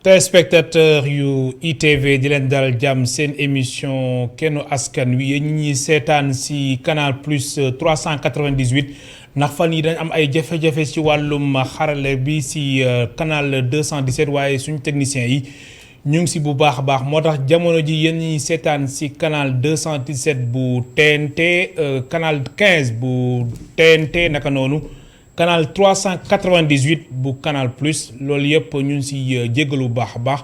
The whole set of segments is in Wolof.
téléspectateur yu ITV di leen dalal jàmm seen émission kennu askan wi yéen ñi seetaan si canal plus 398 ndax fan yi dañ am ay jafe-jafe ci wàllum xarale bi si canal 217 waaye suñu technicien yi ñu ngi si bu baax a baax moo tax jamono ji yéen ñi seetaan si canal 217 bu TNT canal 15 bu TNT naka noonu canal 398 bu canal plus loolu yëpp ñu ngi si jéggalu bu baax a baax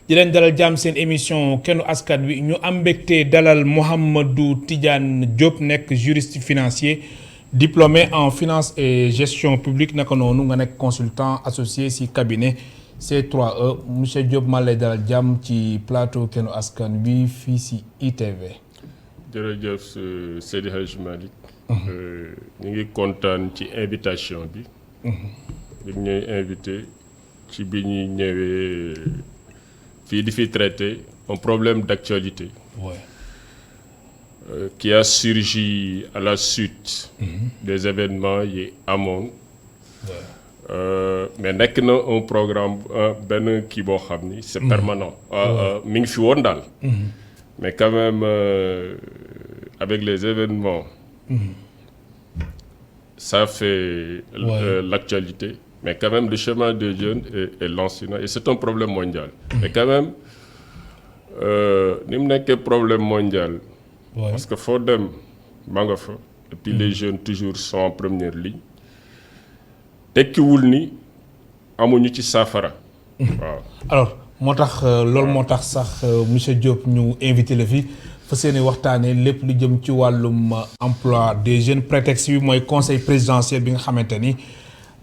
di leen dalal jàmm seen émission kennu askan wi ñu am mbégte dalal Mouhamadou Tidiane Diop nekk juriste financier diplômé en finance et gestion publique naka noonu nga nekk consultant associé si cabinet C3E monsieur Diop maa lay dalal jàmm ci plateau kennu askan wi fii si ITV. jërëjëf Seydi Hadji Malick. ñu ngi kontaan ci invitation bi. bi ñuy invité ci bi ñuy ñëwee fii di fi traiter un problème d'actualité. Ouais. Qui a surgi à la suite des événements yi amoon. Mais nekk na un programme benn kii boo xam ni c'est permanent. mi ngi fi woon daal. Mais quand même avec les événements. Ça fait l'actualité. Mais quand même le chemin des jeunes est lancinant et c'est un problème mondial. Mais quand même ni mu nekkee problème mondial. Parce que foo dem maa nga fa. Et puis les jeunes toujours sont en première ligne. tekkiwul ni amuñu ci saafara. waaw alors moo tax loolu moo tax sax monsieur Diop ñu invité la fi fa seeni waxtaanee lépp lu jëm ci wàllum emploi des jeunes prétexte bi mooy conseil présidentiel bi nga xamante ni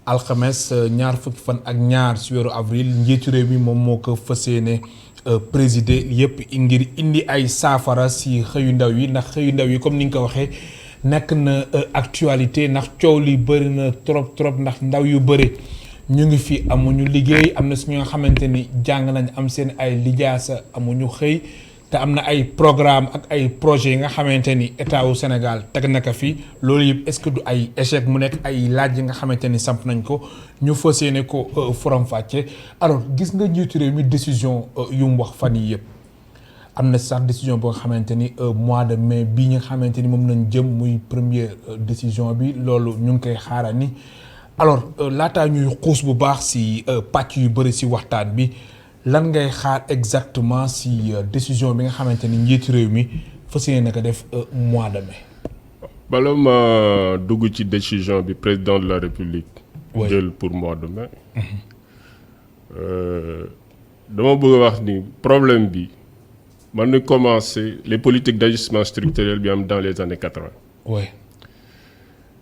alxames ñaar fukki fan ak ñaar si weeru avril njiitu réew mi moom moo ko fas yéene présider yëpp ngir indi ay saafara si xëyu ndaw yi ndax xëyu ndaw yi comme ni nga ko waxee nekk na actualité ndax coow li bëri na trop ndax ndaw yu bëri ñu ngi fi amuñu liggéey am na suñu nga xamante ni jàng nañ am seen ay lijaasa amuñu xëy te am na ay programme ak ay projets yi nga xamante ni état wu Sénégal teg na ko fi loolu yëpp est-ce que du ay échec mu nekk ay laaj yi nga xamante ni samp nañ ko ñu fas yéene ko faram-fàcce alors gis nga njiitu réew mi décision yu mu wax fan yi yëpp am na sax décision boo nga xamante ni mois de mai bii nga xamante ni moom nañ jëm muy première décision bi loolu ñu ngi koy xaaral ni alors laataa ñuy xuus bu baax si pàcc yu bëri si waxtaan bi lan ngay xaar exactement si décision bi nga xamante ni njiitu réew mi fas yéene ko def mois de mai. bala ma dugg ci décision bi président de la République. jël pour mois de mai. dama bëgg a wax ni problème bi. man na commencé les politiques d'ajustement structurel bi am dans les années 80. Oui.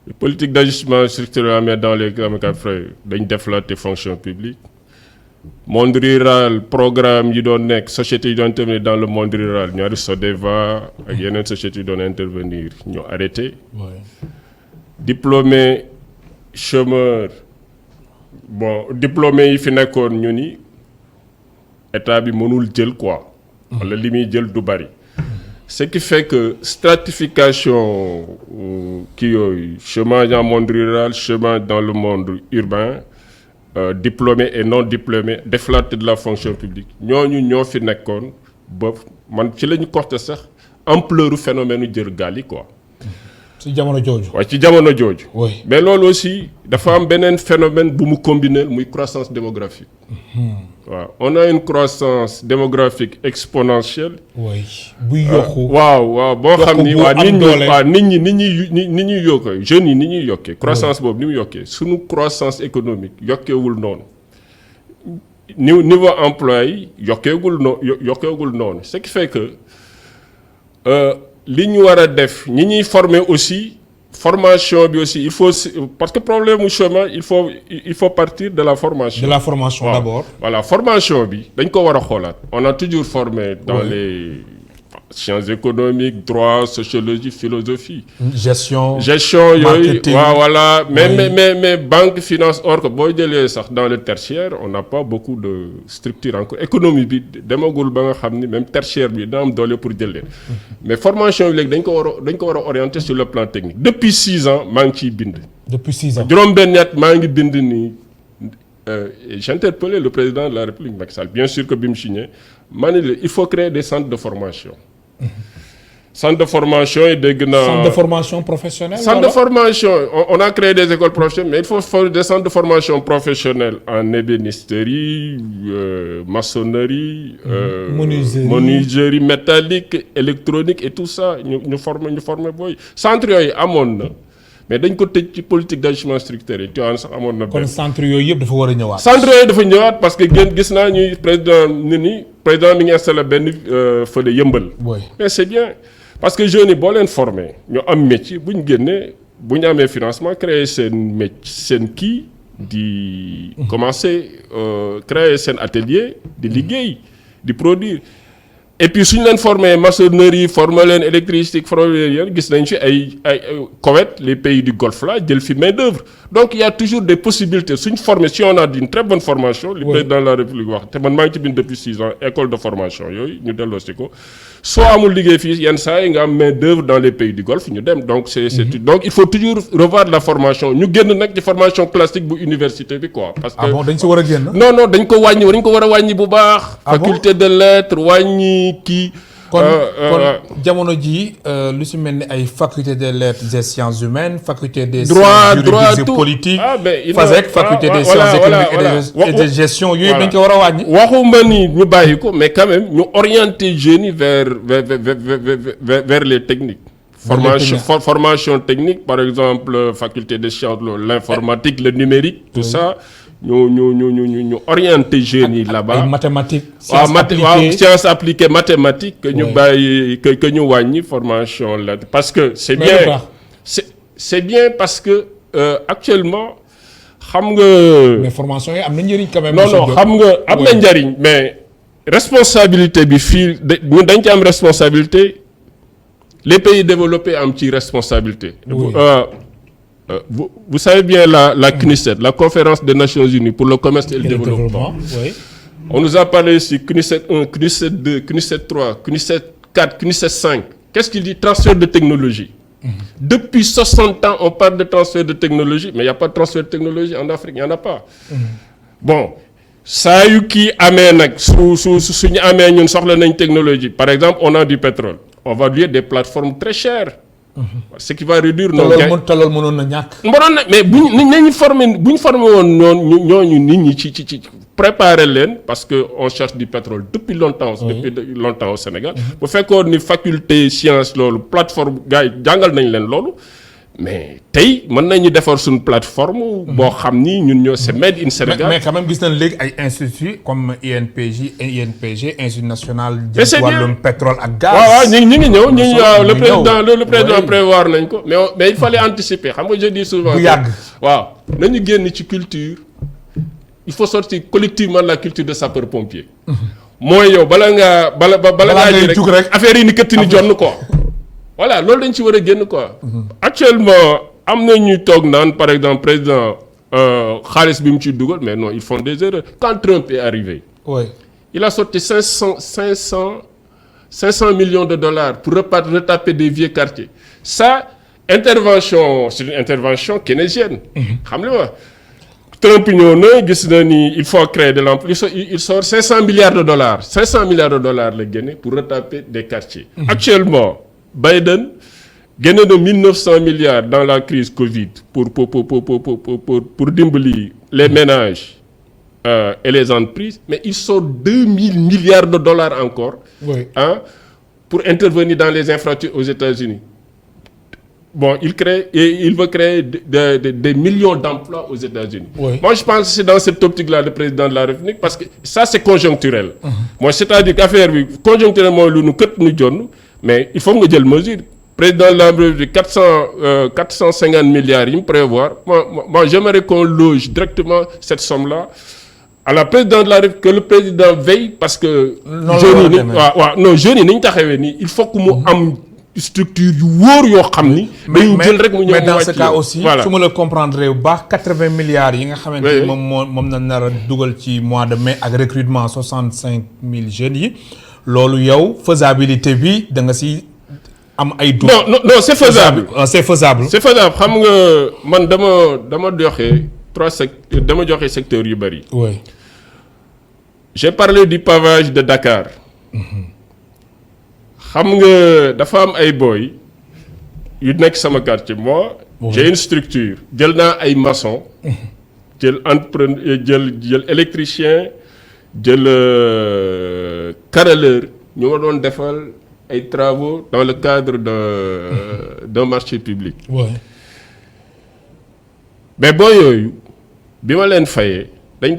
Les politiques d'ajustement structurel amee dans les années 80 dañ déflater fonction publique. monde rural programme yi doon nekk sociétés yi doon intervenir dans le monde rural ñaari Sodeva ak yeneen sociétés yi doon intervenir ñu arrêté. Oui. Diplômés chômeurs bon diplômés yi fi nekkoon ñu ni état bi mënul jël quoi. wala li muy jël du bari. Ce qui fait que stratification kii yooyu chômage en monde rural chômage dans le monde urbain diplômé et non diplômé déflaté de la fonction publique ñooñu ñoo fi nekkoon ba man ci la ñu corté sax ampleur phénomène jël gaal yi quoi. ci jamono jooju. waaye ci jamono jooju. oui mais loolu aussi dafa am beneen phénomène bu mu combiner muy croissance démographique. waaw on a une croissance démographique exponentielle. oui buy yokku. waaw boo xam ni waa nit ñi yokkee jeunes yi ni ñuy yokkee. croissance boobu ni mu yokkee suñu croissance économique yokkeewul noonu. niveau emploi yi yokkeewul noonu ce qui fait que li ñu war a def ñi ñuy former aussi. formation bi aussi il faut parce que problème mu chômage il faut partir de la formation. De la formation d'abord. Voilà formation bi dañ ko war a xoolaat. On a toujours formé dans les sciences économiques droit sociologie philosophie. gestion yooyu waaw voilà mais banque finance or que boo jëlee sax dans le tertiaire on n'a pas beaucoup de structure encore économie bi demagul ba nga xam ni même tertiaire bi dina am doole pour jël leen. mais formation bi léegi dañ ko war a orienter sur le plan technique depuis 6 ans maa ngi ciy bind. depuis 6 ans juróom-benn at maa ngi bind ni j'ai interpellé le président de la République Macky Sall bien sûr que bi mu signé ma ne il faut créer des centres de formation. Centre de formation yi dégg naa. Centre de formation professionnelle. Centre de formation on a créé des écoles professionnelles mais il faut faire des centres de formation professionnelle en ébénisterie maçonnerie. Menuiserie métallique électronique et tout ça ñu former booy centre yooyu amoon na mais dañ ko tëj ci politique d'ajustement structurel yi tu vois sax amoon na. kon centre yooyu yëpp dafa war a ñëwaat. centre yooyu dafa ñëwaat parce que gis naa ñuy président mi ngi installé benn fële yëmbal. mais c'est bien. Parce que jeunes yi boo leen formé ñu am métier bu ñu génnee bu ñu amee financement créer seen métier seen kii di commencer créer seen atelier di liggéey di produire et puis suñu leen formé maçonnerie formé leen électricité formé leen gis nañ fi ay Koweït les pays du Golfe là jël fi main d'œuvre donc il y a toujours des possibilités suñ formé si on a une très bonne formation. li président de la République wax te man maa ngi ci bind depuis 6 ans école de formation yooyu ñu delloosi ko. soo amul liggéey fii yenn saa yi nga am main d'œuvre dans les pays du Golfe ñu dem donc donc il faut toujours revoir la formation ñu génn nag ci formation classique bu université bi quoi. parce que bon dañ si war a génn. non dañ ko war a wàññi bu baax. faculté de lettres wàññi kii. kon jamono ji lu si mel ni ay faculté des lettres et sciences humaines faculté des sciences juridiques et politiques. FASEG faculté des sciences économiques et de gestion yooyu dañ ko war a wàññi. waxuma ni ñu bàyyi ko mais quand même ñu orienter jeunes yi vers les techniques. formation technique par exemple faculté des sciences l'informatique le numérique tout ça. ñu orienté jeunes yi là-bas. ay mathématiques. sciences appliquées mathématiques. que ñu bàyyi que ñu wàññi formation là parce que c'est bien. c'est bien parce que actuellement xam nga. mais formation yi am na njëriñ quand même. non xam nga am na njëriñ mais responsabilité bi fii ñun dañ ci am responsabilité les pays développés am ci responsabilité. Vous savez bien la CNUSET, la Conférence des Nations Unies pour le commerce et le développement. Oui. On nous a parlé ici CNUSET 1, CNUSET 2, CNUSET 3, CNUSET 4, CNUSET 5. Qu'est-ce qu'il dit? Transfert de technologie. Depuis 60 ans, on parle de transfert de technologie, mais il n'y a pas de transfert de technologie en Afrique, il n'y en a pas. Bon, saa yu kii amee nag suñu amee ñun soxla nañ technologie. Par exemple, on a du pétrole. On va lier des plateformes très chères. Ce qui va réduire nos gains. te loolu mënoon na ñàkk. mais bu ñu formé woon ñooñu nit ñi ci préparer leen parce que on cherche du pétrole depuis longtemps au Sénégal. bu fekkoon ni faculté science loolu plateforme gars yi jàngal nañ leen loolu mais tey mën nañu defar suñu plateforme. boo xam ni ñun ñoo c'est made in Sénégal. mais quand même gis nañ léegi ay instituts comme INPG Institut national. jëm wàllum pétrole ak gaz. waaw ñu ngi ñëw le président prévoir nañ ko mais il fallait anticiper xam nga je dis souvent. bu yàgg waaw nañu génn ci culture. il faut sortir collectivement de la culture de sapeur pompier. mooy yow bala ngaa ji rek affaire yi ni këtt ni jonn quoi. voilà loolu dañ ci war a génn quoi. actuellement am na ñuy toog naan par exemple président xaalis bi mu ci dugal mais non ils font des erreurs. Quand Trump est arrivé. oui. il a sorti 500 millions de dollars pour retaper des vieux quartiers. Ça intervention c'est une intervention keynésienne. xam nga ma Trump ñëw na gis na ni il faut créer de l'emploi il sort 500 milliards de dollars la génne pour retaper des quartiers. Actuellement. Biden génne na 1900 milliards dans la crise Covid pour dimbali les ménages et les entreprises mais il sort 2000 milliards de dollars encore. Oui. Pour intervenir dans les infrastructures aux États-Unis. Bon, il veut créer des millions d'emplois aux États-Unis. Oui. Moi, je pense que c'est dans cette optique-là le président de la République parce que ça, c'est conjoncturel. Moi, c'est-à-dire qu'affaire bi conjoncturellement lu nu kët nu jonn mais il faut nga jël mesure. Président de la République 450 milliards yi mu prévoir moi j'aimerais qu'on loge directement cette somme-là à la présidente de la République que le président veille parce que. jeunes yi ni ñu taxawee nii il faut que mu am. structure yu wóor yoo xam ni. dañu jël rek mu ñëw mais dans ce cas aussi su ma la comprendre bu baax 80 milliards yi nga xamante ni moom na nar a dugal ci mois de mai ak recrutement 65 000 jeunes yi loolu yow faisabilité bi da nga si am ay doute. non c'est faisable. c'est faisable. xam nga man dama doxee dama joxe secteur yu bari. oui. J'ai parlé du pavage de Dakar. xam nga dafa am ay boy yu nekk sama quartier moi. Oui. J'ai une structure jël naa ay maçon jël entrepreneur jël électricien jël carreleur ñu ma doon defal ay travaux dans le cadre d'un marché public. oui. mais boo yooyu bi ma leen fayee dañ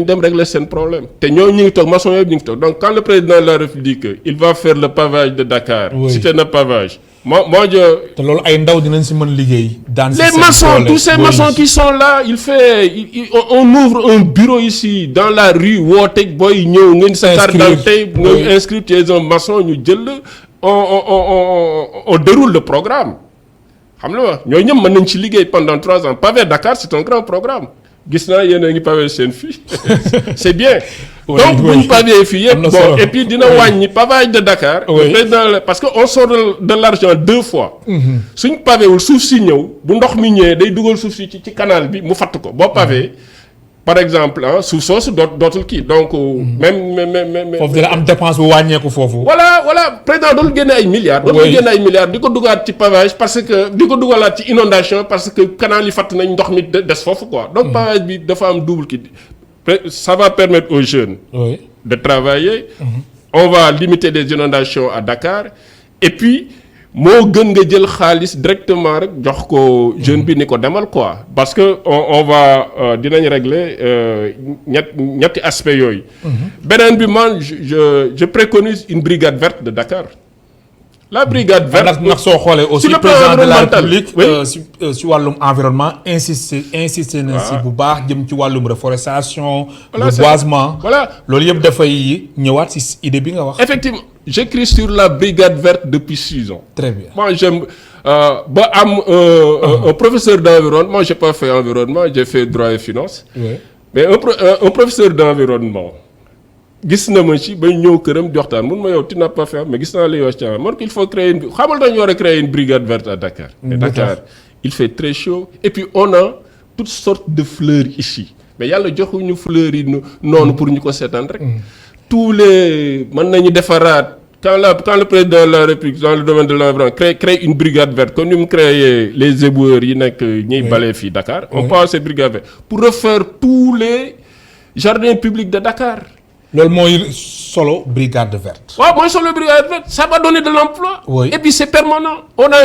dem régler seen problème te ñoo ñu ngi toog maçon yooyu ñu ngi toog donc quand le président de la République il va faire le pavage de Dakar. Oui. Cité na pavage. moi je. te loolu ay ndaw dinañ si mën liggéey. dans les maçons tous ces maçons qui sont là on ouvre un bureau ici dans la rue woote booy ñëw ngeen sa carte d'identité nga inscrit tu es un maçon ñu jël on déroule le programme xam nga ñooñu ñëpp mën nañ ci liggéey pendant 3 ans pavé Dakar c'est un grand programme gis naa yéen a ngi pavé seen fii c'est bien. Oui, donc bu ñu pavé fii yëpp bon et puis dina wàññi pavage de Dakar. Oui. Parce que on sort de l'argent 2 fois. suñ pavé wul suuf si ñëw bu ndox mi ñëwee day dugal suuf si ci canal bi mu fatt ko boo pavé par exemple suuf soosu dootul kii donc. même foofu dina am dépense bu wàññeeku foofu. voilà président doon génne ay milliards. doon génne ay milliards di ko dugaat ci pavage parce que di ko dugalaat ci inondation parce que canal yi fatt nañ ndox mi des foofu quoi. donc pavage bi dafa am double kii. Ça va permettre aux jeunes. Oui. De travailler. On va limiter les inondations à Dakar et puis moo gën nga jël xaalis directement rek jox ko jeune bi ni ko demal quoi parce que on va dinañ régler ñetti aspect yooyu. beneen bi man je préconise une brigade verte de Dakar. La brigade verte ndax soo xoolee aussi président de la République si wàllum environnement insister na si bu baax jëm ci wàllum reforestation. reboisement. voilà loolu yëpp dafay ñëwaat si idée bi nga wax. effectivement j'écris sur la brigade verte depuis 6 ans. très bien moi j'aime ba am un professeur d'environnement moi j'ai pas fait environnement j'ai fait droit et finance. Oui. Mais un professeur d'environnement. gis na ma ci ba ñëw këram di waxtaan mun ma yow tu n'as pas fait mais gis naa li wax ci man qu'il faut créer xamal dañu war a créer une brigade verte à Dakar. Et Dakar il fait très chaud et puis on a toutes sortes de fleurs ici mais yàlla joxuñu fleurs yi noonu pour ñu ko seetaan rek. tous les mën nañu defaraat quand le président de la République dans le domaine de l'environnement crée une brigade verte comme ni mu créé les éboueurs yi nekk ñuy balee fii Dakar. On parle de cette brigade verte pour refaire tous les jardins publics de Dakar. loolu mooy solo brigade verte. waaw mooy solo brigade verte ça va donner de l'emploi. Oui. Et puis c'est permanent. On a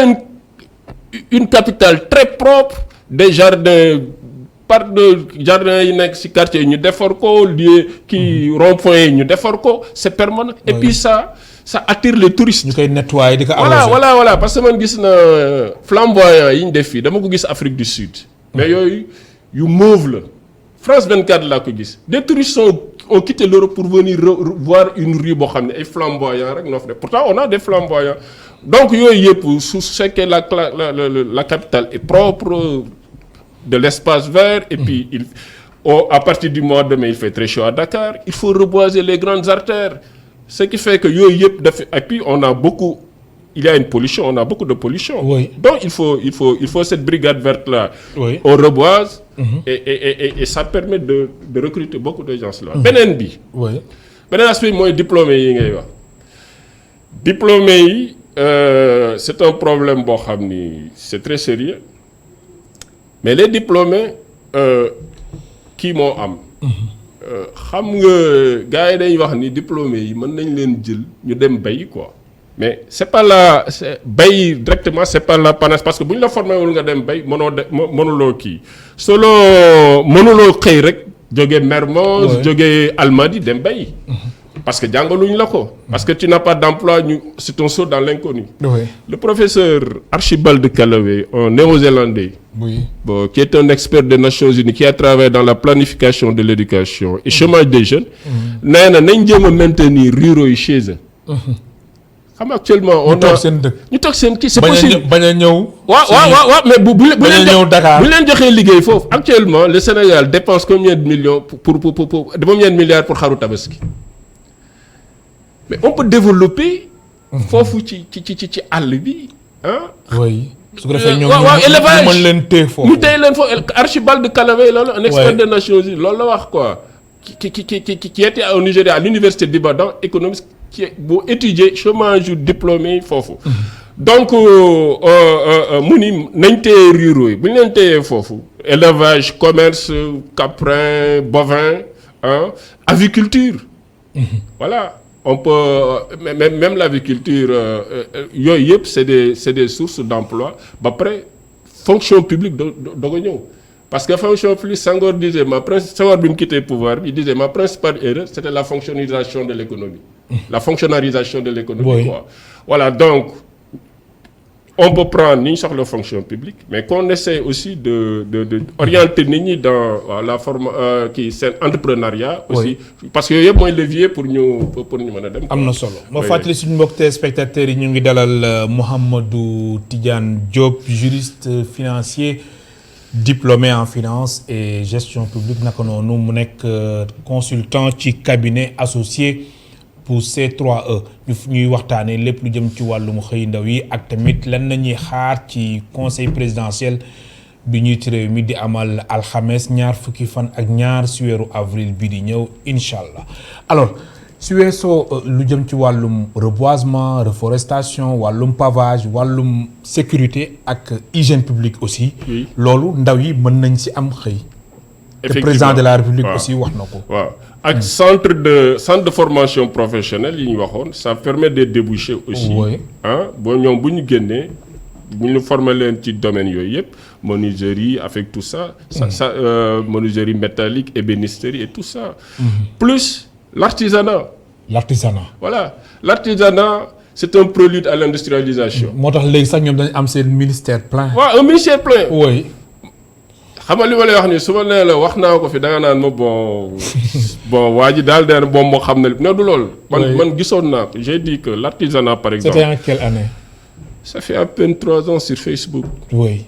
une capitale très propre des jardins jardins yi nekk ci quartier yi ñu defar ko lieu kii rond-point yi ñu defar ko c'est permanent. Et puis ça attire les touristes. ñu koy nettoyer di ko arroser. voilà parce que man gis na flamboyant yi ñu def fii dama ko gis Afrique du Sud. mais yooyu yu mauve la. France 24 laa ko gis des touristes ont quitté l'Europe pour venir voir une rue boo xam ne ay flamboyants rek noo fa def pourtant on a des flamboyants donc yooyu yëpp su fekkee la capitale est propre de l'espace vert et puis à partir du mois de mai il fait très chaud à Dakar il faut reboiser les grandes artères ce qui fait que yooyu yëpp dafa et puis il y a une pollution on a beaucoup de pollution. Oui. Donc il faut cette brigade verte là. Oui. On reboise. Et ça permet de recruter beaucoup de gens là. beneen bi. Oui. beneen aspect mooy diplômé yi ngay wax. diplômé yi c'est un problème boo xam ni c'est très sérieux mais les diplômés kii moo am. xam nga gars yi dañuy wax ni diplômé yi mën nañ leen jël ñu dem bay quoi. mais c'est pas bay directement c'est pas la panacée parce que bu ñu la formé wul nga dem bay mënuloo kii solo mënuloo xëy rek jóge Mermoz jóge Almadies dem bay parce que jàngaluñ la ko parce que tu n'as pas d'emploi c'est un saut dans l'inconnu. Oui. Le professeur Archibald Callaway un néo-zélandais qui est un expert des Nations Unies qui a travaillé dans la planification de l'éducation et chômage des jeunes nee na nañ jéem a maintenir ruraux yi chez eux. xam nga actuellement on a ñu toog seen kii c'est possible bañ a ñëw. waaw mais bu Dakar bu leen joxee liggéey foofu actuellement le Sénégal dépense combien de millions pour combien de milliards pour xaru tabaski mais on peut développer foofu ci àll bi ah. oui su ko defee ñoom waaw élevage ñu mën leen téye foofu. ñu téye leen foofu Archibald Calavey loolu un expert des Nations Unies loolu la wax quoi qui était au Nigeria à l'université d'Ibadan économiste qui bu étudier chômage diplômé foofu. Donc mu ni nañ téye ruraux yi bu ñu leen téyee foofu élevage commerce caprin bovin aviculture. Voilà. On peut même l'aviculture yooyu yëpp c'est des sources d'emploi ba pare fonction publique doog a ñëw parce que fonction publique Senghor disait Senghor bi mu quitté pouvoir il disait ma principale erreur c'était la fonctionnalisation de l'économie la fonctionnalisation de l'économie quoi voilà donc on peut prendre ni ñu soxla fonction publique mais qu'on essaie aussi de orienter nit ñi dans la forme kii seen entrepreneuriat aussi parce que yooyu yëpp mooy levier pour ñu mën a dem. am na solo ma fàttali suñu mbokk téléspectateurs yi ñu ngi dalal Mouhamadou Tidiane Diop juriste financier diplômé en finance et gestion publique naka noonu mu nekk consultant ci cabinet associé pour C3E ñuy waxtaanee lépp lu jëm ci wàllum xëy ndaw yi ak tamit lan la ñuy xaar ci conseil présidentiel bi ñuy réew mi di amal alxames 20 fan ak 2 ci weeru avril bi di ñëw incha allah. alors su weesoo lu jëm ci wàllum reboisement reforestation wàllum pavage wàllum sécurité ak hygiène publique aussi. loolu ndaw yi mën nañ ci am xëy. le président de la République aussi wax na ko. waaw ak centre de formation professionnelle yi ñu waxoon ça permet de déboucher aussi. boo ñoom bu ñu génnee bu ñu former leen ci domaine yooyu yëpp menuiserie avec tout ça. Menuiserie métallique ébénisterie et tout ça. Plus l'artisanat. Voilà l'artisanat c'est un prélude à l'industrialisation. moo tax léegi sax ñoom dañu am seen ministère plein. waaw un ministère plein. oui. xam nga li ma lay wax nii su ma nee la wax naa ko fi da nga naan ma bon waa ji daal de moom moo xam ne ne du loolu. man gisoon naa ko j'ai dit que l'artisanat par exemple. C'était en quelle année? Ça fait à peine 3 ans sur Facebook. Oui.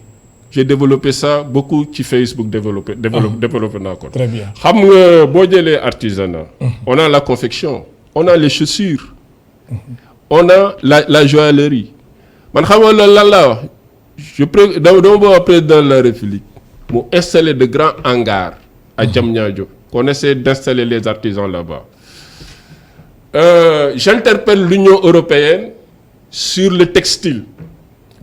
J'ai développé ça beaucoup ci Facebook développé naa ko. Très bien. xam nga boo jëlee artisanat. On a la confection. On a les chaussures. On a la joaillerie. man xam nga loolu lan laa wax dama bëgg président de la République. mu installer de grands hangars à Diamniadio qu'on essaie d'installer les artisans là-bas. J'interpelle l'Union européenne sur le textile.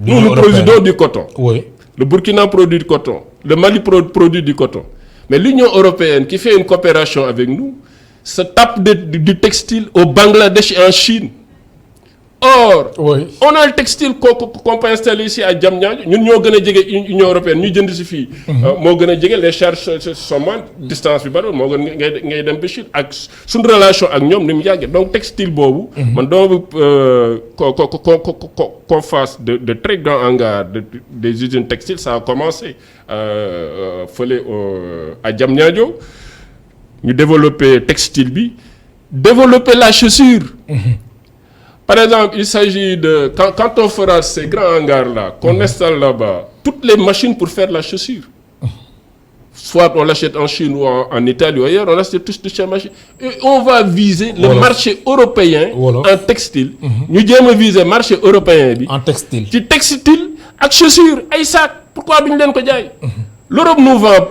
Nous produisons du coton. Oui. Le Burkina produit du coton. Le Mali produit du coton. Mais l'Union européenne qui fait une coopération avec nous se tape du textile au Bangladesh et en Chine. Or, on a le textile qu'on peut installer ici à Diamniadio. Nous ñoo gën a jege Union européenne ñu jënd si fii. moo gën a jege les charges sont moins distance bi bari moo gën ngay dem ba Chine ak suñu relation ak ñoom ni mu yàggee donc textile boobu. man dama qu'on fasse de très grands hangars des usines textiles ça a commencé fële à Diamniadio ñu développer textile bi développer la chaussure. Par exemple, il s'agit de quand on fera ces grands hangars-là, qu'on installe là-bas, toutes les machines pour faire la chaussure. Soit on l'achète en Chine ou en Italie ou ailleurs, on achète toutes ces machines. Et on va viser le marché européen en textile. Nous devons viser le marché européen en textile. Du textile avec chaussures, et sacs. Pourquoi nous ne pas l'Europe nous vend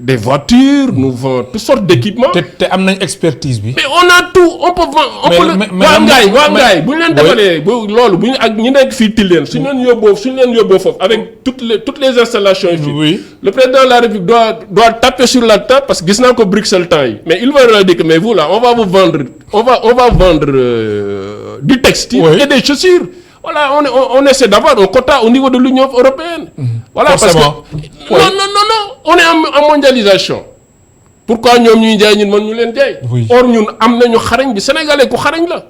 des voitures, nous vendons toutes sortes d'équipements. Te am nañ expertise bi. Mais on a tout, on peut vendre. waa ngaay bu ñu leen defalee loolu bu ñu ak ñu nekk fii Tilène suñu leen yóbboo foofu avec toutes les installations yi fii. Le président de la République doit taper sur la table parce que gis naa ko Bruxelles temps yi mais il va leur dire que mais vous là on va vendre du textile et des chaussures. Voilà, on essaie d'avoir un quota au niveau de l'Union européenne. Voilà, forcément. Parce que non, on est en mondialisation. Pourquoi ñoom ñuy jaay ñun mën ñu leen jaay. Or ñun am nañu xarañ bi sénégalais ku xarañ la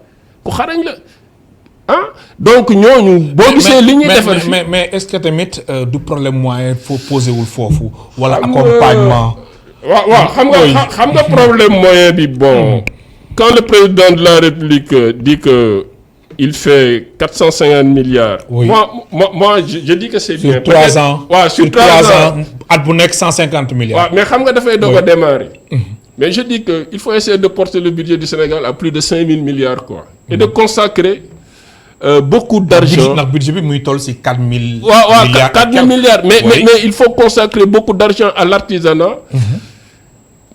ah donc ñooñu. boo gisee li ñuy defar mais est-ce que tamit du problème moyen faut poser wul foofu. wala accompagnement. waaw xam nga problème moyen bi bon. Quand le président de la République dit que il fait 450 milliards. Oui. Moi je dis que c'est bien. Sur 3 ans. Ouais, sur 3 ans. At bu nekk 150 milliards. Ouais, mais xam nga dafay doog a démarrer. Mais je dis que il faut essayer de porter le budget du Sénégal à plus de 5 000 milliards quoi. Et de consacrer beaucoup d'argent. ndax budget bi muy toll ci 4 000 waaw milliards 4 000 milliards mais il faut consacrer beaucoup d'argent à l'artisanat.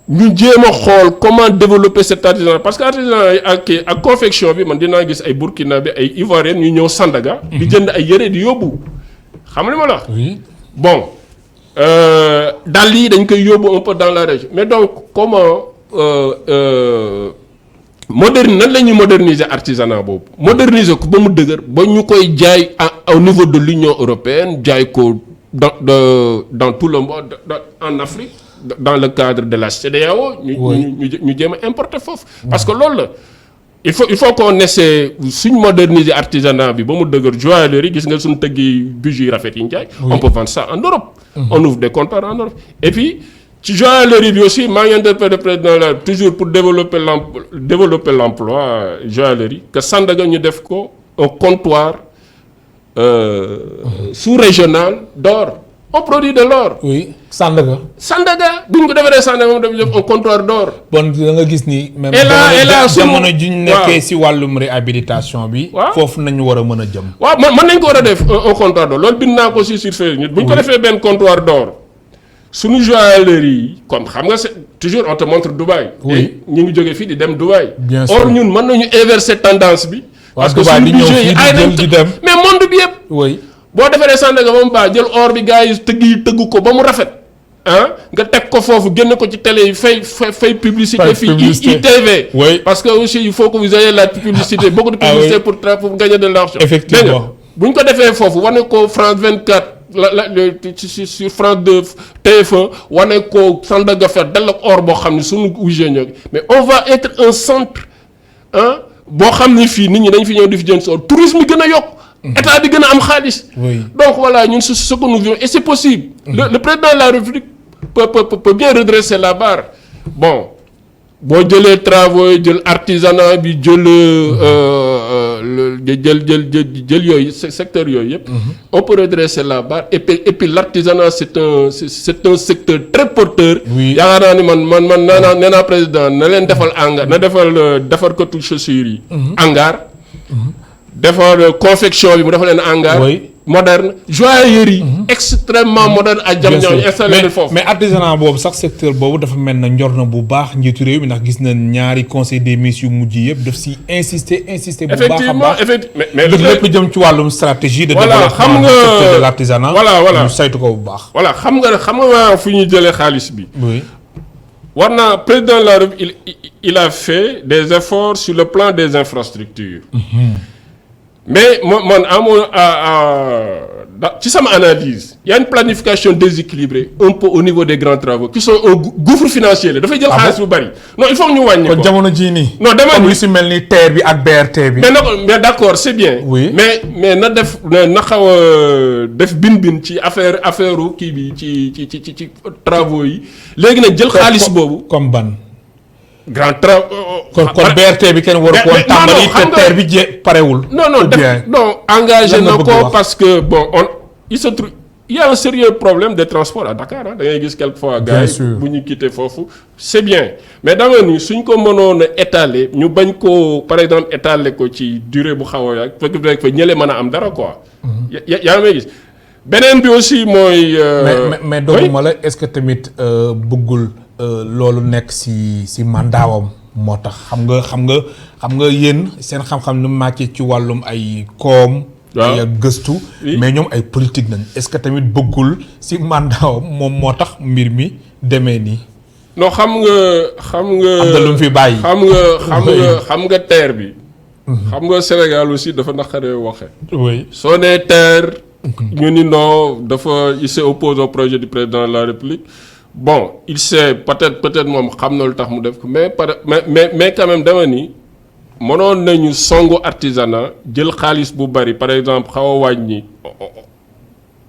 ñu jéem a xool comment développer cet artisanat parce que artisanat yi ak confection bi man dinaa gis ay burkinabé ay ivoiriens ñu ñëw Sandaga. di jënd ay yére di yóbbu. xam nga li ma la wax. oui bon dàll yi dañ koy yóbbu un peu dans la région mais donc comment nan la ñuy moderniser artisanat boobu. moderniser ko ba mu dëgër ba ñu koy jaay au niveau de l'Union européenne jaay ko dans tout le monde en Afrique. Dans le cadre de la CEDEAO ñu jéem a importer foofu parce que loolu la il faut qu'on essaie suñ moderniser artisanat bi ba mu dëgër joaillerie gis nga suñ tëggi bijoux yi rafet yi ñu jaay on peut vendre ça en Europe on ouvre des comptoirs en Europe et puis ci joaillerie bi aussi maa ngi interpellé le président là toujours pour développer l'emploi joaillerie que Sandaga ñu def ko un comptoir sous-régional d'or on produit de l'or. oui Sandaga bu ñu ko defaree Sandaga moom def un comptoir d'or. bon da nga gis ni. même jamono ji ñu nekkee ci wàllum réhabilitation bi. foofu nañu war a mën a jëm. waaw mën nañ ko war a def un comptoir d'or loolu bind naa ko aussi sur Facebook. bu ñu ko defee benn comptoir d'or suñu joaillerie yi comme xam nga c'est toujours on te montre Dubaï. oui ñu ngi jógee fii di dem Dubaï. bien sûr or ñun mën nañu inverser tendance bi. parce que suñu budget yi ay nañ mais monde bi yëpp. oui. boo defaree Sandaga ba mu baax jël or bi gars yi tëgg ko ba mu rafet nga teg ko foofu génne ko ci télé yi fay publicité fii ITV oui. parce que aussi il faut que vous ayez la publicité beaucoup de publicité pour gagner de l'argent effectivement bu ñu ko defee foofu wane ko France 24 sur France 2 TF1 wane ko Sandaga fer dal ak or boo xam ne suñu wujee ñoo mais on va être un centre boo xam ne fii nit ñi dañ fi ñëw di fi jënd or tourisme yi gën a yokk état bi gën a am xaalis. donc voilà ñun c'est ce que nous vivons et c'est possible. Le président de la République peut bien redresser la barre bon boo jëlee travaux yi jël artisanat bi jël yooyu secteur yooyu yëpp. on peut redresser la barre et puis l'artisanat c'est un secteur très porteur. yaakaar naa ni man nee naa président na leen defal hangar na defar ko tout chaussures yi. hangar. defar confection bi mu dafa leen hangar moderne joaillerie extrêmement moderne ak jam ñoo installé leen foofu mais artisanat boobu sax secteur boobu dafa mel na njor na bu baax njiitu réew mi ndax gis na ñaari conseil des ministres yu mujj yëpp daf si insister bu baax a baax mais lépp lu jëm ci wàllum stratégie de développement du secteur de l'artisanat ñu saytu ko bu baax voilà xam nga fu ñu jëlee xaalis bi war naa président de la République il a fait des efforts sur le plan des infrastructures mais man ci sama analyse il y a une planification déséquilibrée un peu au niveau des grands travaux qui sont un gouffre financier la dafay jël xaalis bu bari non il faut ñu wàññi ko kon jamono jii nii non dama lu si mel ni TER bi ak BRT bi mais d'accord c'est bien mais na def na xaw a def bin ci affaire kii bi ci travaux yi léegi nag jël xaalis boobu comme ban grand kon BRT bi kenn waru ko woon tàmbali te TER bi parewul. non engagé na ko parce que bon il y a un sérieux problème de transport à Dakar da ngay gis quelquefois gars yi bu ñu quitté foofu c'est bien mais dama ni suñ ko mënoon a étaler ñu bañ ko par exemple étaler ko ci durée bu xaw a yàgg fekk fa ñële mën a am dara quoi. yaa ngi may gis beneen bi aussi mooy. mais dooguma la est-ce que tamit bëggul loolu nekk si mandaawam moo tax xam nga yéen seen xam-xam nu màccee ci wàllum ay koom. ay gëstu. mais ñoom ay politique nañ est-ce que tamit bëggul si mandaawam moom moo tax mbir mi demee nii. non xam nga. am na lu mu fi bàyyi. xam nga TER bi. xam nga Sénégal aussi dafa naqaree waxe. oui soo nee TER. ñu ni non il s'est opposé au projet du président de la République. bon il sait peut-être moom xam na lu tax mu def ko mais quand même dama ni mënoon nañu songu artisanat jël xaalis bu bari par exemple xaw a wàññi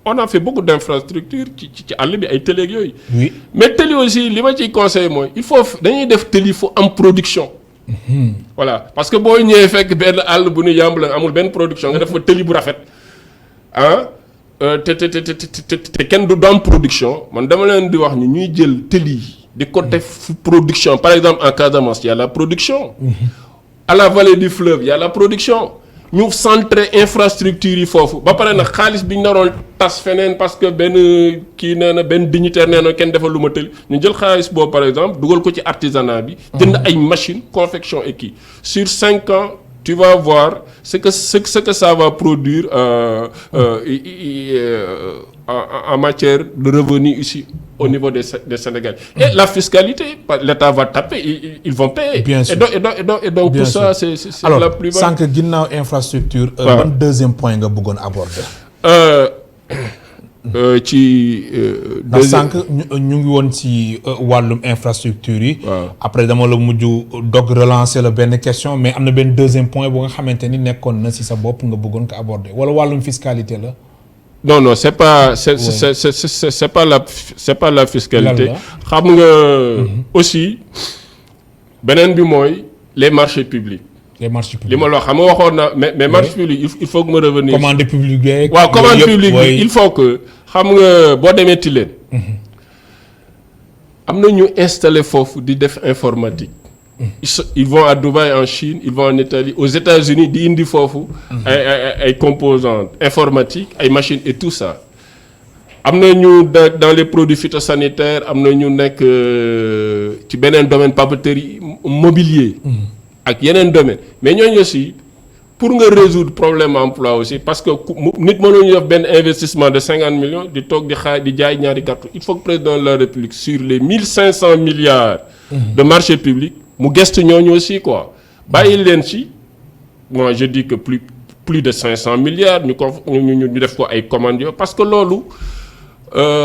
on a fait beaucoup d'infrastructures ci àll bi ay télé yooyu. oui mais télé aussi li ma ciy conseillé mooy il faut dañuy def télé il faut am production. voilà parce que boo ñëwee fekk benn àll bu nu yàmb la amul benn production nga def fa télé bu rafet te kenn du am production man dama leen di wax ni ñuy jël tëli di ko def production par exemple en Casamance il y a la production. à la vallée du fleuve il y a la production ñu centré infrastructure yi foofu ba pare nag xaalis bi ñu naroon tas feneen parce que benn kii nee na benn dignitaire nee na kenn defal lu ma tël ñu jël xaalis boobu par exemple dugal ko ci artisanat bi. jënd ay machines confection et kii sur 5 ans tu vas voir ce que ça va produire en matière de revenus ici au niveau des Sénégalais. Et la fiscalité, l'État va taper, ils vont payer. Bien sûr. Et donc tout ça, c'est alors, la plus sans que ginnaaw infrastructure. ban deuxième point nga bëggoon aborder. ndax sànq ñu ngi woon ci wàllum infrastructure yi. après dama la mujj dog relancer la benn question mais am na benn deuxième point bu nga xamante ni nekkoon na ci sa bopp nga bëggoon ko aborder wala wàllum fiscalité la. non c'est pas la fiscalité. xam nga aussi beneen bi mooy les marchés publics. les marchés publics li ma la wax xam nga waxoon na mais marché public il faut que ma revenir. commande publique beeg. waaw commande publique bi il faut que xam nga boo demee Tilène. am na ñu installé foofu di def informatique. ils vont à Dubaï en Chine ils vont en Italie aux États-Unis di indi foofu. ay composants informatiques ay machines et tout ça. am na ñu dans les produits phytosanitaires am na ñu nekk ci beneen domaine papeterie mobilier. ak yeneen domaine mais ñooñu aussi pour nga résoudre problème emploi aussi parce que nit mënuñu def benn investissement de 50 millions di toog di xaar di jaay ñaari gàttu il faut que président de la République sur les 1500 milliards de marché public mu gestu ñooñu aussi quoi bàyyi leen ci moi je dis que plus de 500 milliards ñu def ko ay commandes parce que loolu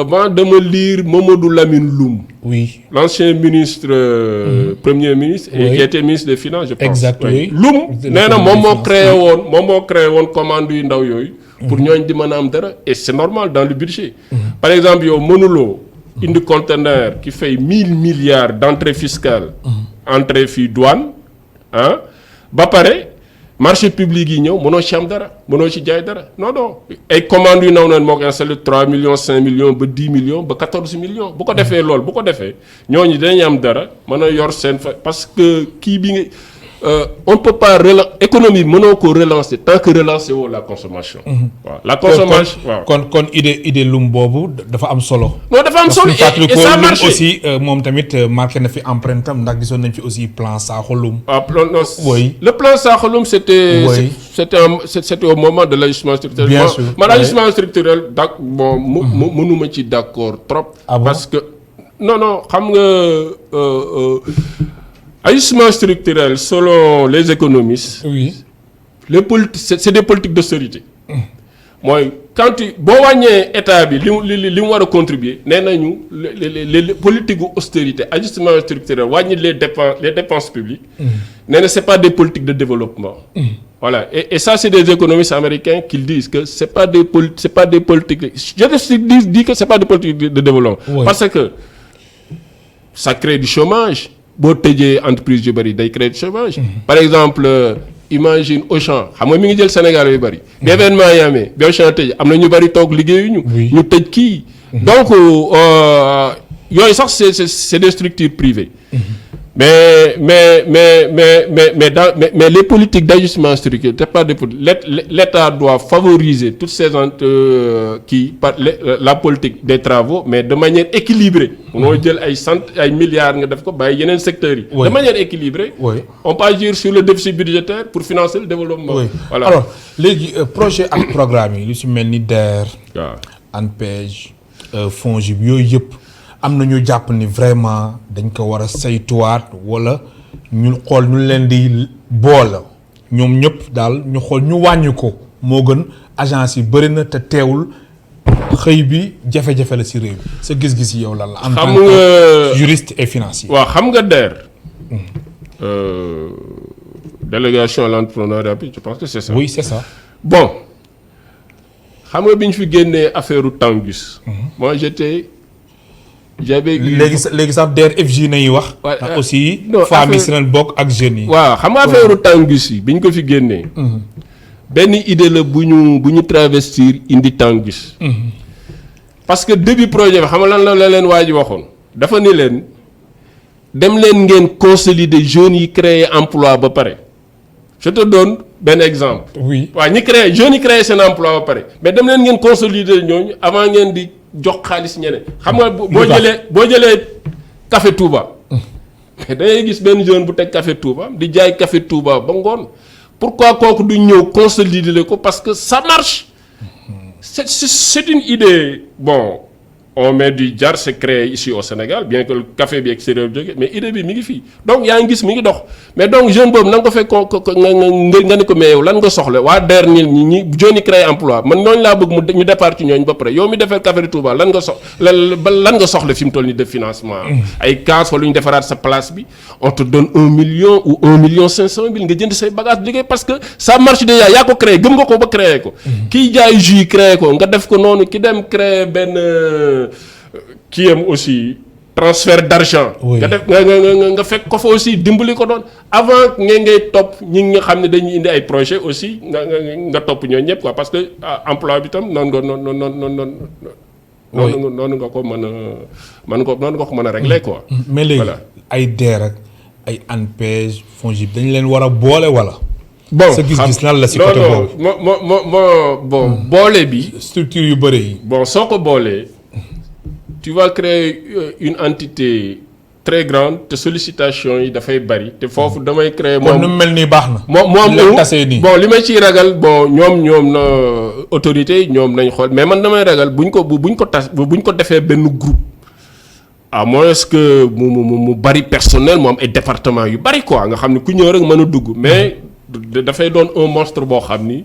man dama lire Mamadou Lamine Loum. Oui. L'ancien ministre, premier ministre, et qui était ministre des Finances, je pense. Exactement. Oui. Loum, nee na moom moo créé woon commande yu ndaw yooyu. pour ñooñ di mën a am dara et c'est normal dans le budget. Par exemple yow mënuloo indi conteneur qui fait 1000 milliards d'entrée fiscale. entrée fii douane ah ba pare. marché public yi ñëw mënoo ci am dara mënoo ci jaay dara non ay commandes yu naw noonu moo ko installé 3 millions 5 millions ba 10 millions ba 14 millions bu ko defee loolu bu ko defee ñooñu dinañ am dara mën a yor seen fa parce que kii bi nga on ne peut pas économie mënoo ko relancer tant que relancer woo la consommation. waaw la consommation waaw. kon idée lum boobu dafa am solo. non dafa am solo et ça marche aussi moom tamit marqué na fi empreinte am ndax gisoon nañ fi aussi plan Sakho Loum. Oui. Le plan Sakho Loum c'était au moment de l'ajustement structurel. Bien sûr. Man ajustement structurel bon mënuma ci d'accord trop. Parce que non xam nga. Ajustement structurel selon les économistes. Oui. C'est des politiques d'austérité. mooy quand boo wàññee état bi li mu war a contribuer nee nañu les politiques d'austérité ajustement structurel wàññi les dépenses publiques. nee na c'est pas des politiques de développement. Voilà et ça c'est des économistes américains qui disent que c'est pas des politiques je dis que c'est pas des politiques de développement. Oui. Parce que ça crée du chômage. boo tëjee entreprise yu bëri day créer du chômage. Par exemple imagine Auchan xam nga mi ngi jël Sénégal yu bëri. bi événement yi amee bi Auchan tëj am na ñu bëri toog liggéeyuñu. ñu tëj kii. Donc yooyu sax c'est des structures privées. Mais les politiques d'ajustement structurel c'est pas des politiques l'État doit favoriser toutes ces la politique des travaux mais de manière équilibrée. Munoo jël ay milliards nga def ko bàyyi yeneen secteurs yi. De manière équilibrée. On peut agir sur le déficit budgétaire pour financer le développement. Voilà. Alors léegi projet ak programme yi lu ci mel ni DER. ANPEJ FONGIP yooyu yëpp. am na ñu jàpp ni vraiment dañ ko war a saytuwaat wala ñu xool ñu leen di boole ñoom ñëpp daal ñu xool ñu wàññi ko moo gën agence yi bëri na te teewul xëy bi jafe-jafe la ci réew mi sa gis-gis yow lan la. en tant que juriste et financier. waaw xam nga DER. délégation à l'entrepreneuriat je pense que c'est ça. Oui c'est ça. Bon xam nga bi ñu fi génnee affaire Tangus. Moi léegi sax DER/FJ nañuy wax. aussi femmes yi si nañ bokk ak jeunes yi. waaw xam nga affaire Tangus yi bi ñu ko fi génnee. benn idée la bu ñu travestir indi Tangus. parce que début projet bi xam nga lan la leen waa ji waxoon dafa ni leen dem leen ngeen consolider jeunes yi créer emploi ba pare je te donne benn exemple. oui waaw ñi créé jeunes yi créé seen emploi ba pare mais dem leen ngeen consolider ñooñu avant ngeen di jox xaalis ñeneen. xam nga boo jëlee café Touba. mais da ngay gis benn jeune bu teg café Touba di jaay café Touba ba ngoon pourquoi kooku du ñëw consolider ko parce que ça marche. C'est une idée bon. On met du jar c'est créé ici au Sénégal bien que le café bi extérieur jóge mais idée bi mi ngi fii donc yaa ngi gis mi ngi dox mais donc jeune boobu na nga ko fekk nga ni ko mais yow lan nga soxla waa DER ñi jeunes yi créé emploi man ñooñu laa bëgg ñu départ ci ñooñu ba pare yow mi defee café de Touba lan nga soxla fi mu toll nii de financement ay cases wala ñu defaraat sa place bi on te donne 1 million ou 1,5 million nga jënd say bagage liggéey parce que ça marche déjà yaa ko créé gëm nga ko ba créé ko kiy jaay jus créé ko nga def ko noonu ki dem créé benn qui aime aussi transfert d'argent. Oui. nga fekk ko fa aussi dimbali ko doon avant ngay topp ñi nga xam ne dañuy indi ay projet aussi nga topp ñoo ñëpp quoi parce que emploi bi tam noonu nga ko mën a régler quoi. mais léegi voilà. ay DER ak ay ANPEJ FONGIP dañu leen war a boole wala. bon sa gis-gis lan la si côté boobu. bon boole bi. structure yu bëri yi. bon soo ko boolee. Tu vas créer une entité très grande te sollicitation yi dafay bari te foofu damay créer. moom nu mel nii baax na. moom tasee nii. bon li ma ciy ragal bon ñoom na autorité yi ñoom nañ xool mais man damay ragal buñ ko defee benn groupe à moins que mu bari personnel mu am ay département yu bari quoi nga xam ne ku ñëw rek mën a dugg mais dafay doon un monstre boo xam ni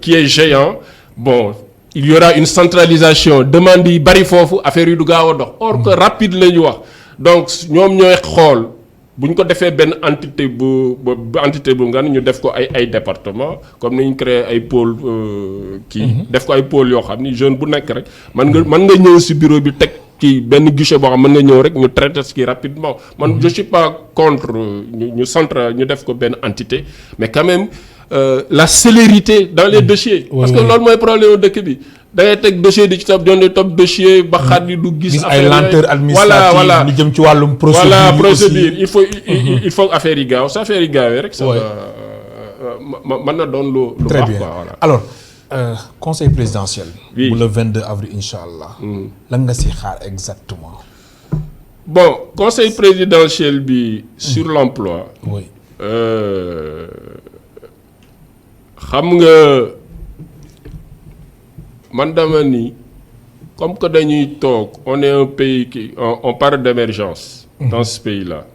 qui est géant bon. Il y aura une centralisation demande yi bari foofu affaire yi du gaaw a dox or que rapide la ñu wax donc ñoom ñooy xool bu ñu ko defee benn entité bu nga ñu def ko ay département comme ni ñu créé ay pôle def ko ay pôle yoo xam ni jeune bu nekk rek mën nga ñëw ci bureau bi teg kii benn guichet boo xam mën nga ñëw rek ñu traité ce qui rapidement man je suis pas contre ñu def ko benn entité mais quand même la célérité dans les dossiers. parce que loolu mooy problème dëkk bi da ngay teg dossier di ci top dossier ba xaar yi du gis. ay lenteur administrative voilà li jëm ci wàllum procédure. voilà procédure il faut affaire yi gaaw sa affaire yi gaawee rek. ça mën na doon lu très baax bien quoi voilà. alors conseil présidentiel. oui bu le 22 avril incha allah. lan nga si xaar exactement. bon conseil présidentiel bi sur l'emploi. oui. xam nga man dama ni comme que dañuy toog on est un pays qui on parle d'émergence dans ce pays-là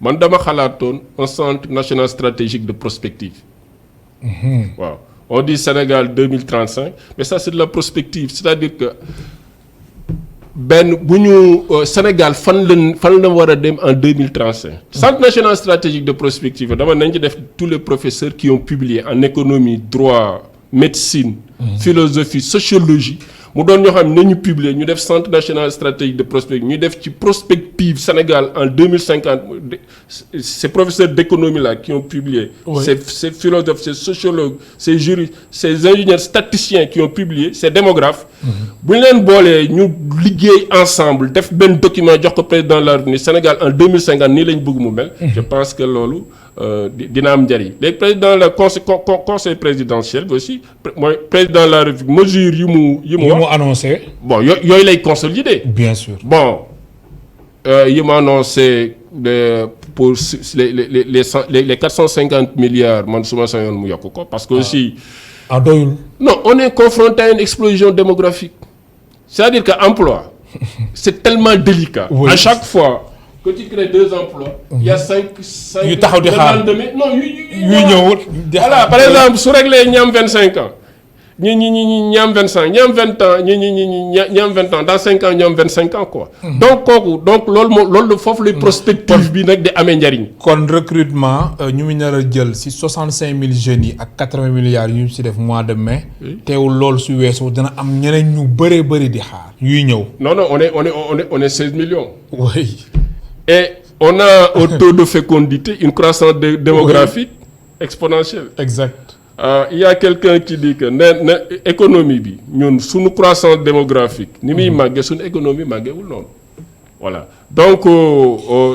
man dama xalaatoon un centre national stratégique de prospective. waaw on dit Sénégal 2035 mais ça c'est de la prospective c'est-à-dire que benn bu ñu Sénégal fan la war a dem en 2035. Centre national stratégique de prospective dama nañ ci def tous les professeurs qui ont publié en économie droit médecine. philosophie sociologie mu doon ñoo xam ne ñu publier ñu def centre national stratégique de prospective ñu def ci prospective Sénégal en 2050 ces professeurs d'économie là qui ont publié. Oui. ces philosophes ces sociologues ces juristes ces ingénieurs statisticiens qui ont publié ces démographes. bu ñu leen boolee ñu liggéey ensemble def benn document jox ko président de la République Sénégal en 2050 nii lañ bëgg mu mel. je pense que loolu dina am njëriñ léegi président la conseil présidentiel bi aussi mooy président de la République mesure yi mu mu annoncé. bon yooyu lay consolider. bien sûr. bon yi mu annoncé pour les 450 milliards man su ma sañoon mu yokk ko parce que aussi. doyul. non on est confronté à une explosion démographique c'est-à-dire que emploi c'est tellement délicat. Oui. À chaque fois que tu crées 2 emplois. il y a 5 yu taxaw di xaar non yu ñëwul. voilà par exemple su réglé ñi am 25 ans ñi am 25 ñi am 20 ans ñi am 20 ans dans 5 ans ñi am 25 ans quoi. donc loolu foofu lay prospective bi nag di amee njariñ. kon recrutement ñu ngi nar a jël si 65000 jeunes yi ak 80 milliards yu ñu si def mois de mai. teewul loolu su weesoo dina am ñeneen ñu bëree bëri di xaar. yuy ñëw. non on est 16 millions. oui. et on a au taux de fécondité une croissance démographique exponentielle. exact. Il y a quelqu'un qui dit que ne économie bi ñun suñu croissance démographique ni muy màggee suñu économie màggeewul noonu voilà donc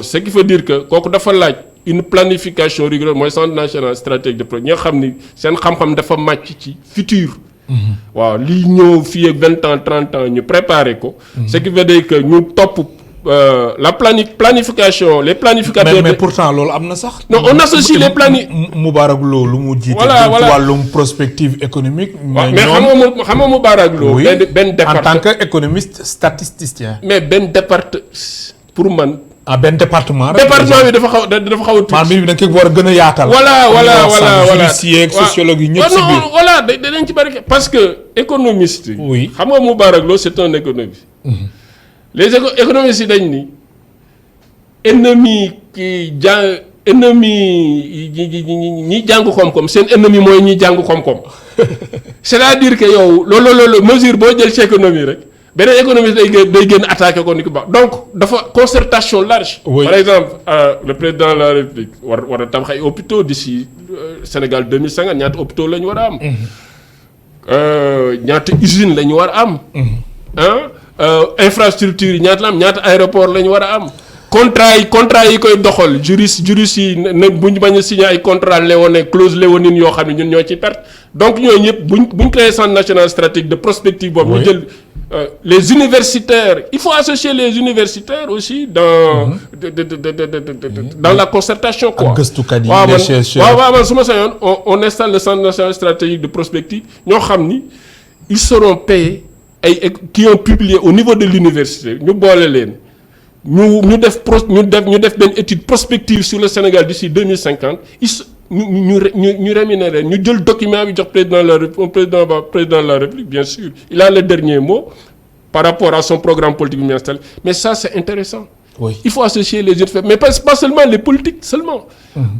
ce qui veut dire que kooku dafa laaj une planification rigoureuse mooy centre national stratégique de projet ñoo xam ni seen xam-xam dafa màcc ci futur. waaw lii ñëw fii ak 20 ans 30 ans ñu préparer ko. ce qui veut dire que ñu topp la planification les planificateurs. mais pourtant loolu am na sax. non on associe les Moubarak Lo lu mu jiite. voilà ci wàllum prospective économique. mais xam nga Moubarak Lo. oui benn département en tant que économiste statisticien. mais benn département pour man. benn département rek. département bi dafa xaw a tuuti. maanaam bi da nga ko war a gën a yaatal. voilà juriste sociologue yi ñëpp si biir. non voilà dañ ci bari parce que économiste. oui xam nga Moubarak Lo c'est un économiste. les économistes yi dañ ni ennemi ñi jàng koom-koom seen ennemi mooy ñi jàng koom-koom c'est-à-dire que yow loolu mesure boo jël ci économie rek beneen économiste day génn attaqué ko ni ko baax donc dafa concertation large. Oui. Par exemple le président de la République war a tabax ay hôpitaux d'ici Sénégal 2050 ñaata hôpitaux la ñu war a am. ñaata usine la ñu war a am. Infrastructure yi ñaata la am ñaata aéroport la ñu war a am contrat yi koy doxal juriste yi ne bu ñu bañ a signé ay contrat léonin clause léonine yoo xam ne ñun ñoo ci perte donc ñooñu ñëpp buñ créé centre national stratégique de prospective boobu ñu jël les universitaires il faut associer les universitaires aussi dans dans la concertation quoi. ak gëstukat yi waaw les chercheurs waaw man su ma sañoon on installe le centre national stratégique de prospective ñoo xam ni ils seront payés qui ont publié au niveau de l'université ñu boole leen ñu def benn étude prospective sur le Sénégal d'ici 2050 ñu rémunérer ñu jël document bi jox président de la République bien sûr il a le dernier mot par rapport à son programme politique bi mu installé mais ça c'est intéressant. Oui. Il faut associer les universités mais pas seulement les politiques seulement.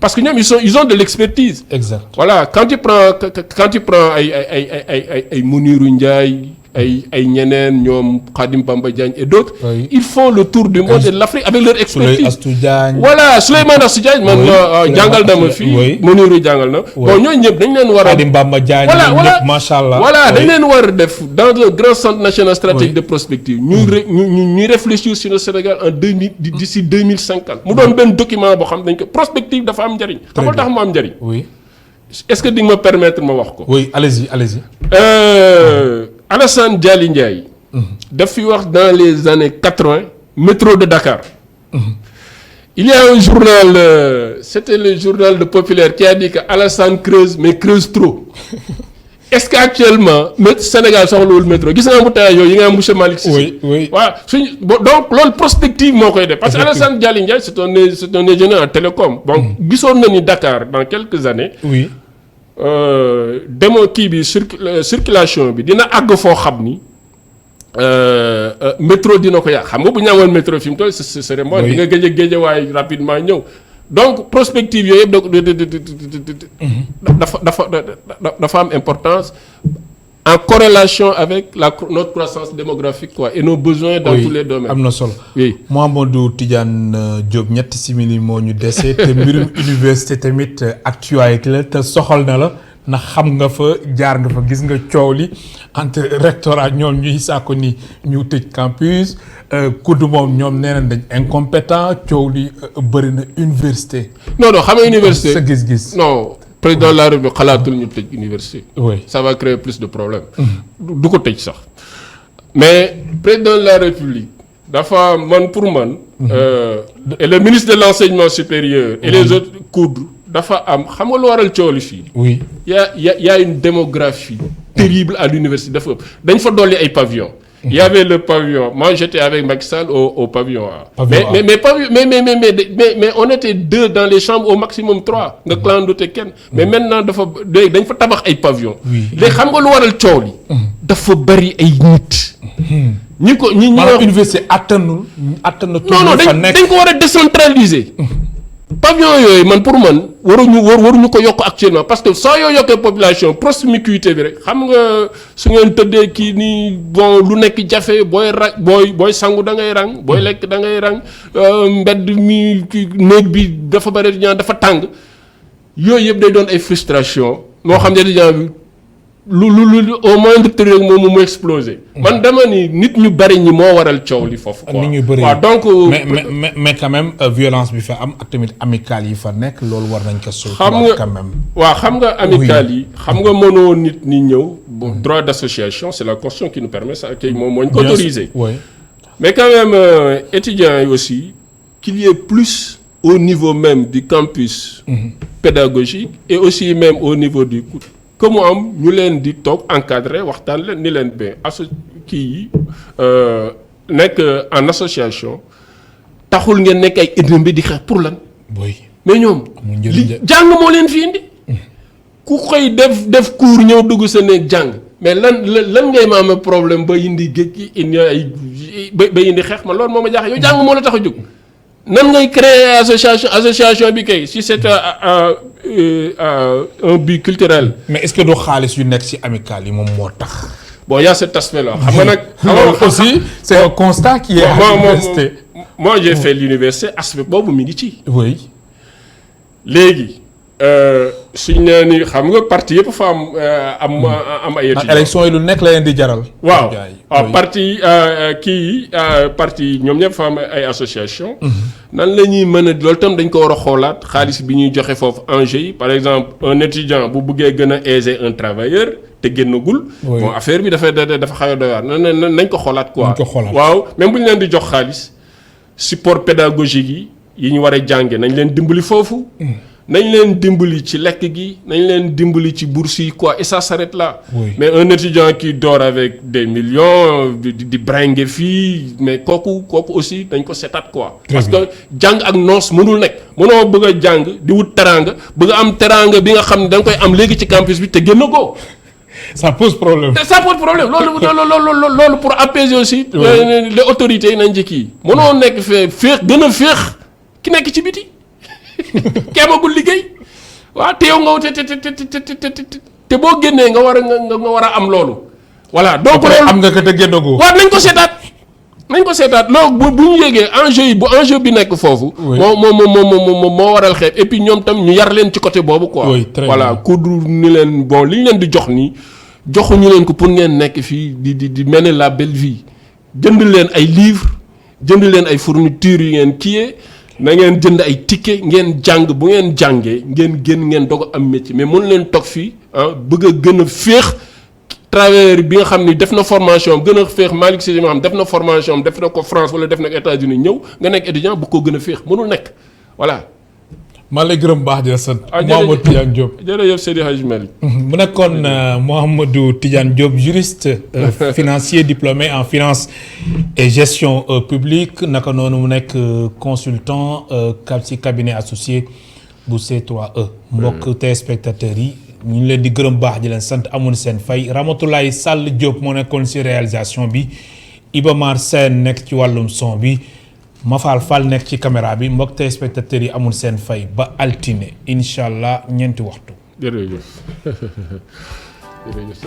Parce que ñoom ils ont de l'expertise. Exact. Voilà quand tu prends ay Mounirou Ndiaye ay ñeneen ñoom Khadim Bamba Diagne et d'autres. Oui. Ils font le tour du monde et de l'Afrique avec leur expertise. Astou Diagne. Voilà Souleymane Astou Diagne man jàngal na ma fii. Oui. Mounirou jàngal na. bon ñooñu ñëpp dañ leen war a. Khadim Bamba Diagne. voilà macha allah. voilà dañ leen war a def dans un grand centre national stratégique de prospective. ñu réfléchir sur le Sénégal d'ici 2050. mu doon benn document boo xam dañ ko prospective dafa am njëriñ. xam nga tax mu am njëriñ. oui. est-ce que di nga ma permettre ma wax ko. oui allez-y. Alassane Dialy Ndiaye. daf fi wax dans les années 80 métro de Dakar. Il y a un journal c'était le journal de Populaire qui a dit que Alassane creuse mais creuse trop. Est-ce qu'actuellement Sénégal soxlawul métro gis nga embouteillage yooyu yi nga am monsieur Malick Cissé. oui. waaw donc loolu prospective moo koy def. parce que Alassane Dialy Ndiaye c'est un ingénieur en télécom. bon gisoon na ni Dakar dans quelques années. oui. démo kii bi circulation bi dina àgg foo xam ni métro dina ko yàq xam nga bu ñu amoon métro fi mu toll ce serait moi di nga géej waaye rapidement ñëw donc prospective yooyu yëpp dafa am importance en corrélation avec notre croissance démographique quoi et nos besoins dans tous les domaines. am na solo. oui Mouhamadou Tidiane Diop ñetti simili moo ñu dese te mbirum université tamit actualité la te soxal na la ndax xam nga fa jaar nga fa gis nga coow li entre rectorat ñoom ñuy sàkku ni ñu tëj campus kudd moom ñoom nee nañ dañ incompétent coow li bëri na université. non xam nga université sa gis-gis. non président de la République xalaatul ñu tëj université. oui ça va créer plus de problèmes. du ko tëj sax mais président de la République dafa pour man. et le ministre de l'enseignement supérieur. et les autres cadres dafa am xam nga lu waral coow li fii. oui y a une démographie terrible à l'université dafa ëpp dañ fa dolli ay pavillons. Il y avait le pavillon. Moi, j'étais avec Macky Sall au pavillon A. Mais on était 2 dans les chambres, au maximum 3. nga clandoté kenn. mais maintenant dañ fa tabax ay pavillons. léegi xam nga lu waral coow li. dafa bari ay nit. ñi maanaam université attanul. non dañ ko war a décentraliser. pavillon yooyu man pour man waruñu ko yokk actuellement parce que soo yoo yokkee population promiscuité bi rek xam nga su ngeen tëddee kii nii bon lu nekk jafe booy sangu da ngay rang booy lekk da ngay rang mbedd mi néeg bi dafa bari ñaan dafa tàng yooyu yëpp day doon ay frustration moo xam ne étudiant bi lu au moindre truc rek moom mu explosé. man dama ni nit ñu bari ñi moo waral coow li foofu. quoi nit ñu bëri waaw donc. mais quand même violence bi fa am ak tamit amicale yi fa nekk loolu war nañ ko. xam nga quand même. waaw xam nga amicale yi. xam nga mënoo nit ñi ñëw. bon droit d'association c'est la constitution qui nous permet ça kay moom moo ñu ko autorisé. oui. mais quand même étudiants yi aussi qu'il y ait plus au niveau même du campus. pédagogique et aussi même au niveau du cours. que mu am ñu leen di toog encadré waxtaan leen ni leen ba kii yi nekk en association taxul ngeen nekk ay ennemi di xeex pour lan. oui. mais ñoom. li jàng moo leen fi indi. ku koy def cours ñëw dugg sa néeg jàng mais lan ngay ma amee problème ba indi géej gi indi ay ba indi xeex ma loolu moo ma jaaxle yow jàng moo la tax a jóg. nan ngay créer association bi kay si c'est un but culturel. mais est-ce que du xaalis yu nekk ci amicale yi moom moo tax. bon y a cet aspect là xam nga nag. aussi c'est un constat qui est à l'université. moi j'ai fait l'université aspect boobu mi ngi ci. oui. léegi suñ nee ni xam nga parti yëpp fa am ay étudiants. élection yi lu nekk la leen di jaral. waaw parti kii parti ñoom ñëpp fa am ay association nan la ñuy mën a loolu tam dañ ko war a xoolaat xaalis bi ñuy joxe foofu enjeu yi par exemple un étudiant bu bëggee gën a aiser un travailleur te génnagul. bon affaire bi dafa xaw a doy waar nañ ko xoolaat quoi. waaw même bu ñu leen di jox xaalis support pédagogique yi ñu war a jànge nañ leen dimbali foofu. nañ leen dimbali ci lekk gi nañ leen dimbali ci bourse yi quoi et ça s'arrête là. Oui. mais un étudiant qui dort avec des millions di bringuer fii mais kooku aussi dañ ko seetaat quoi. parce que jàng ak noos mënul nekk mënoo bëgg a jàng di wut teraanga bëgg a am teraanga bi nga xam ne da nga koy am léegi ci campus bi te génn ko. ça pose problème. ça pose problème loolu pour apaiser aussi. les autorités yi nañ njëkk yi. mënoo nekk féex gën a féex ki nekk ci biti. keemagul liggéey waaw te yow nga te boo génnee nga war a am loolu. voilà donc loolu am nga ko te génnagoo. waaw nañ ko seetaat loolu bu ñu yéegee enjeu bi nekk foofu. moo waral xeet et puis ñoom tam ñu yar leen ci côté boobu quoi. voilà kudu ni leen bon li ñu leen di jox nii joxuñu leen ko pour ngeen nekk fii di mener la belle vie jënd leen ay livres jënd leen ay fournitures yu ngeen kiyee. na ngeen jënd ay ticket ngeen jàng bu ngeen jàngee ngeen génn ngeen doog am métier mais mën leen toog fii bëgg a gën a féex travailleur bi nga xam ni def na formation gën a féex Malick Sy nga xam def na formation def na ko France wala def na ko États-Unis ñëw nga nekk étudiant bu ko gën a féex mënul nekk voilà. maa lay gërëm baax di la sant. Mouhamadou Tidiane Diop jërëjëf Seydi Hadji Malick. mu nekkoon Mouhamadou Tidiane Diop juriste financier diplômé en finance et gestion publique naka noonu mu nekk consultant ci cabinet associé bu C3E. mbokk téléspectateurs yi ñu ngi leen di gërëm baax di leen sant amul seen fay Ramatoulaye Sall Diop moo nekkoon ci réalisation bi Iba Mar Sène nekk ci wàllum son bi. Mafal Fall nekk ci caméra bi mbokk téléspectateurs yi amul seen fay ba altine incha allah ñeenti waxtu. jërëjëf jërëjëf.